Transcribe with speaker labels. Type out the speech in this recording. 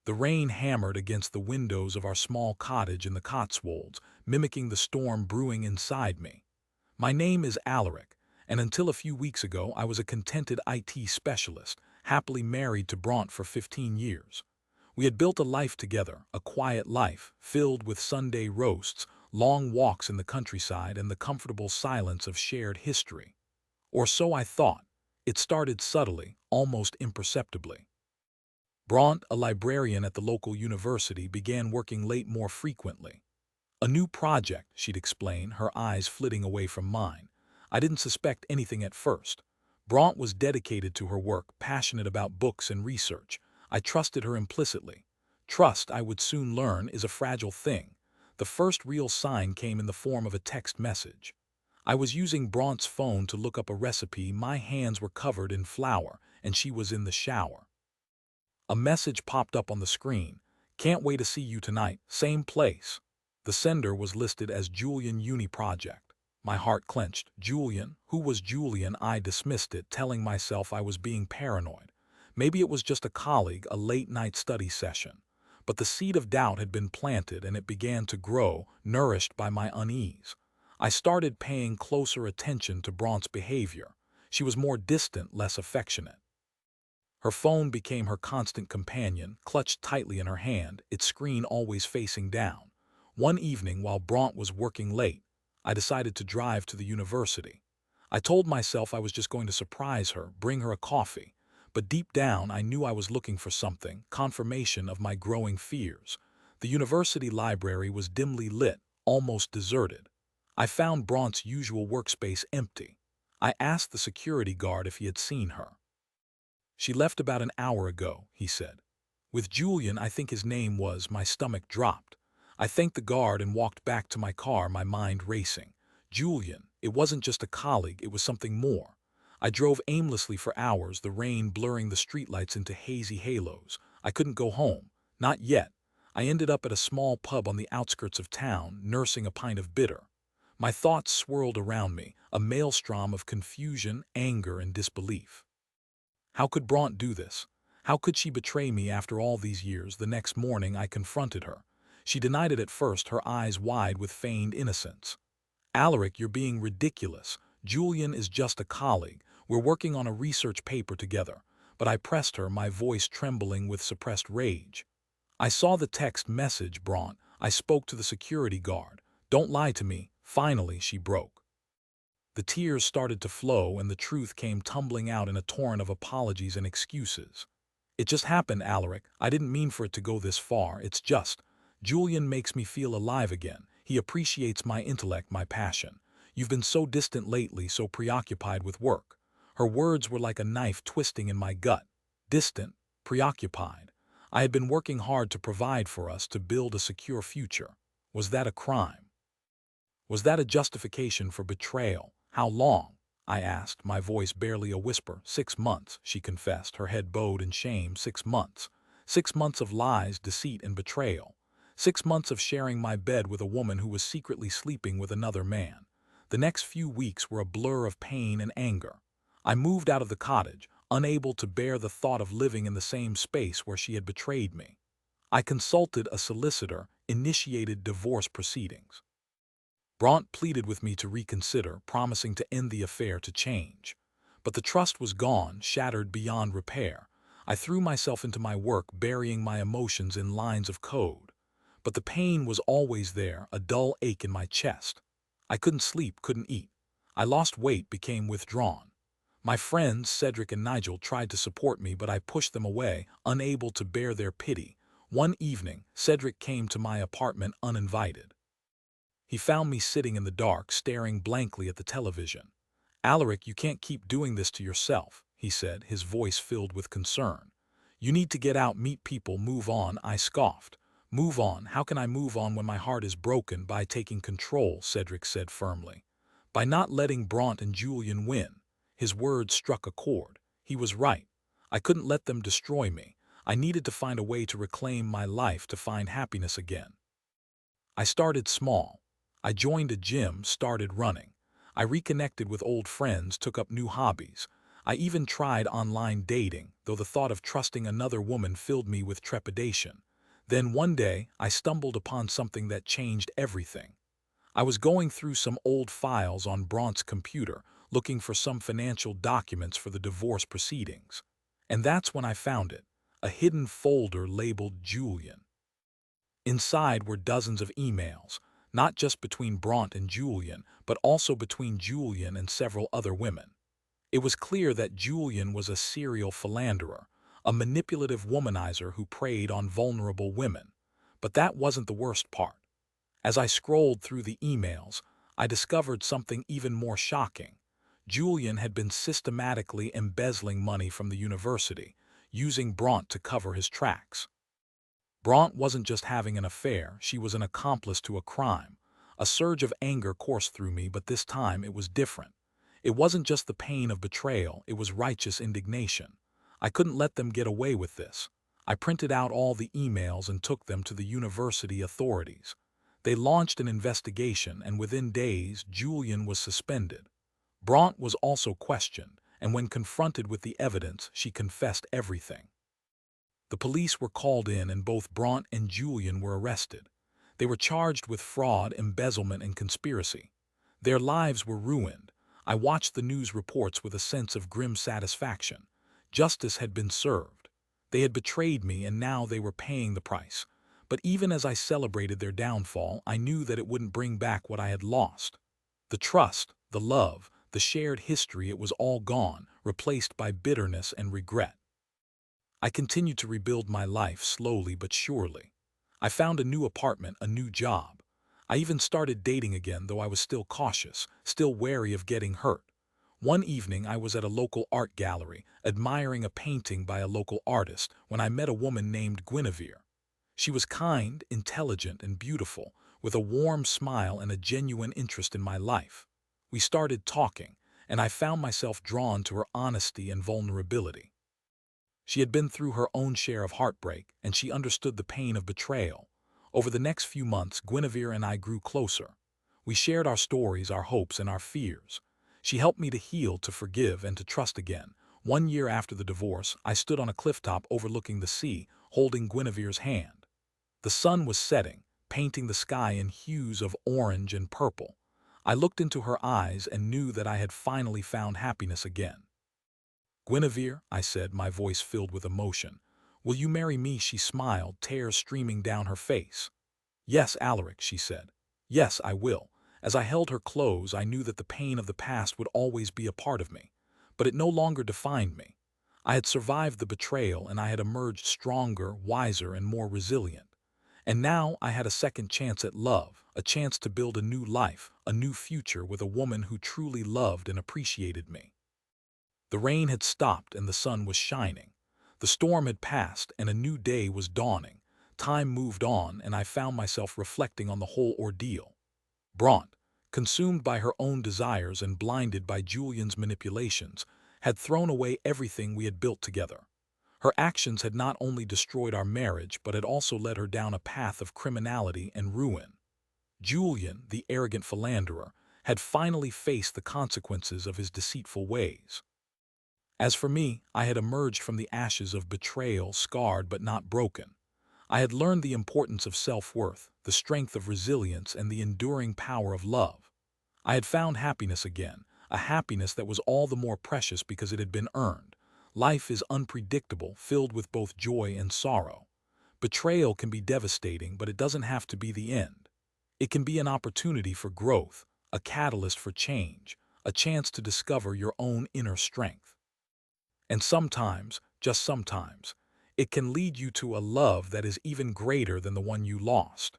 Speaker 1: The rain hammered against the windows of our small cottage in the Cotswolds, mimicking the storm brewing inside me. My name is Alaric, and until a few weeks ago I was a contented IT specialist, happily married to Bronte for 15 years. We had built a life together, a quiet life, filled with Sunday roasts, long walks in the countryside, and the comfortable silence of shared history. Or so I thought. It started subtly, almost imperceptibly. Bronte, a librarian at the local university, began working late more frequently. A new project, she'd explain, her eyes flitting away from mine. I didn't suspect anything at first. Bronte was dedicated to her work, passionate about books and research. I trusted her implicitly. Trust, I would soon learn, is a fragile thing. The first real sign came in the form of a text message. I was using Bronte's phone to look up a recipe, my hands were covered in flour, and she was in the shower. A message popped up on the screen. "Can't wait to see you tonight, same place." The sender was listed as Julian Uni Project. My heart clenched. Julian? Who was Julian? I dismissed it, telling myself I was being paranoid. Maybe it was just a colleague, a late-night study session. But the seed of doubt had been planted, and it began to grow, nourished by my unease. I started paying closer attention to Bronte's behavior. She was more distant, less affectionate. Her phone became her constant companion, clutched tightly in her hand, its screen always facing down. One evening, while Bronte was working late, I decided to drive to the university. I told myself I was just going to surprise her, bring her a coffee. But deep down, I knew I was looking for something, confirmation of my growing fears. The university library was dimly lit, almost deserted. I found Bronte's usual workspace empty. I asked the security guard if he had seen her. "She left about an hour ago," he said. With Julian, I think his name was, my stomach dropped. I thanked the guard and walked back to my car, my mind racing. Julian, it wasn't just a colleague, it was something more. I drove aimlessly for hours, the rain blurring the streetlights into hazy halos. I couldn't go home. Not yet. I ended up at a small pub on the outskirts of town, nursing a pint of bitter. My thoughts swirled around me, a maelstrom of confusion, anger, and disbelief. How could Bronte do this? How could she betray me after all these years? The next morning I confronted her. She denied it at first, her eyes wide with feigned innocence. "Alaric, you're being ridiculous. Julian is just a colleague. We're working on a research paper together." But I pressed her, my voice trembling with suppressed rage. "I saw the text message, Bronte. I spoke to the security guard. Don't lie to me." Finally, she broke. The tears started to flow, and the truth came tumbling out in a torrent of apologies and excuses. "It just happened, Alaric. I didn't mean for it to go this far. It's just, Julian makes me feel alive again. He appreciates my intellect, my passion. You've been so distant lately, so preoccupied with work." Her words were like a knife twisting in my gut. Distant, preoccupied. I had been working hard to provide for us, to build a secure future. Was that a crime? Was that a justification for betrayal? "How long?" I asked, my voice barely a whisper. 6 months, she confessed, her head bowed in shame. 6 months. 6 months of lies, deceit, and betrayal. 6 months of sharing my bed with a woman who was secretly sleeping with another man. The next few weeks were a blur of pain and anger. I moved out of the cottage, unable to bear the thought of living in the same space where she had betrayed me. I consulted a solicitor, initiated divorce proceedings. Bronte pleaded with me to reconsider, promising to end the affair, to change. But the trust was gone, shattered beyond repair. I threw myself into my work, burying my emotions in lines of code. But the pain was always there, a dull ache in my chest. I couldn't sleep, couldn't eat. I lost weight, became withdrawn. My friends, Cedric and Nigel, tried to support me, but I pushed them away, unable to bear their pity. One evening, Cedric came to my apartment uninvited. He found me sitting in the dark, staring blankly at the television. "Alaric, you can't keep doing this to yourself," he said, his voice filled with concern. "You need to get out, meet people, move on." I scoffed. "Move on? How can I move on when my heart is broken?" "By taking control," Cedric said firmly. "By not letting Bronte and Julian win." His words struck a chord. He was right. I couldn't let them destroy me. I needed to find a way to reclaim my life, to find happiness again. I started small. I joined a gym, started running. I reconnected with old friends, took up new hobbies. I even tried online dating, though the thought of trusting another woman filled me with trepidation. Then one day, I stumbled upon something that changed everything. I was going through some old files on Bronte's computer, looking for some financial documents for the divorce proceedings. And that's when I found it, a hidden folder labeled Julian. Inside were dozens of emails, not just between Bronte and Julian, but also between Julian and several other women. It was clear that Julian was a serial philanderer, a manipulative womanizer who preyed on vulnerable women. But that wasn't the worst part. As I scrolled through the emails, I discovered something even more shocking. Julian had been systematically embezzling money from the university, using Bronte to cover his tracks. Bronte wasn't just having an affair, she was an accomplice to a crime. A surge of anger coursed through me, but this time it was different. It wasn't just the pain of betrayal, it was righteous indignation. I couldn't let them get away with this. I printed out all the emails and took them to the university authorities. They launched an investigation, and within days, Julian was suspended. Bronte was also questioned, and when confronted with the evidence, she confessed everything. The police were called in, and both Bronte and Julian were arrested. They were charged with fraud, embezzlement, and conspiracy. Their lives were ruined. I watched the news reports with a sense of grim satisfaction. Justice had been served. They had betrayed me, and now they were paying the price. But even as I celebrated their downfall, I knew that it wouldn't bring back what I had lost. The trust, the love, the shared history, it was all gone, replaced by bitterness and regret. I continued to rebuild my life slowly but surely. I found a new apartment, a new job. I even started dating again, though I was still cautious, still wary of getting hurt. One evening I was at a local art gallery, admiring a painting by a local artist, when I met a woman named Guinevere. She was kind, intelligent, and beautiful, with a warm smile and a genuine interest in my life. We started talking, and I found myself drawn to her honesty and vulnerability. She had been through her own share of heartbreak, and she understood the pain of betrayal. Over the next few months, Guinevere and I grew closer. We shared our stories, our hopes, and our fears. She helped me to heal, to forgive, and to trust again. 1 year after the divorce, I stood on a clifftop overlooking the sea, holding Guinevere's hand. The sun was setting, painting the sky in hues of orange and purple. I looked into her eyes and knew that I had finally found happiness again. "Guinevere," I said, my voice filled with emotion. "Will you marry me?" She smiled, tears streaming down her face. "Yes, Alaric," she said. "Yes, I will." As I held her close, I knew that the pain of the past would always be a part of me. But it no longer defined me. I had survived the betrayal, and I had emerged stronger, wiser, and more resilient. And now I had a second chance at love, a chance to build a new life, a new future with a woman who truly loved and appreciated me. The rain had stopped and the sun was shining. The storm had passed and a new day was dawning. Time moved on, and I found myself reflecting on the whole ordeal. Bronte, consumed by her own desires and blinded by Julian's manipulations, had thrown away everything we had built together. Her actions had not only destroyed our marriage, but had also led her down a path of criminality and ruin. Julian, the arrogant philanderer, had finally faced the consequences of his deceitful ways. As for me, I had emerged from the ashes of betrayal, scarred but not broken. I had learned the importance of self-worth, the strength of resilience, and the enduring power of love. I had found happiness again, a happiness that was all the more precious because it had been earned. Life is unpredictable, filled with both joy and sorrow. Betrayal can be devastating, but it doesn't have to be the end. It can be an opportunity for growth, a catalyst for change, a chance to discover your own inner strength. And sometimes, just sometimes, it can lead you to a love that is even greater than the one you lost.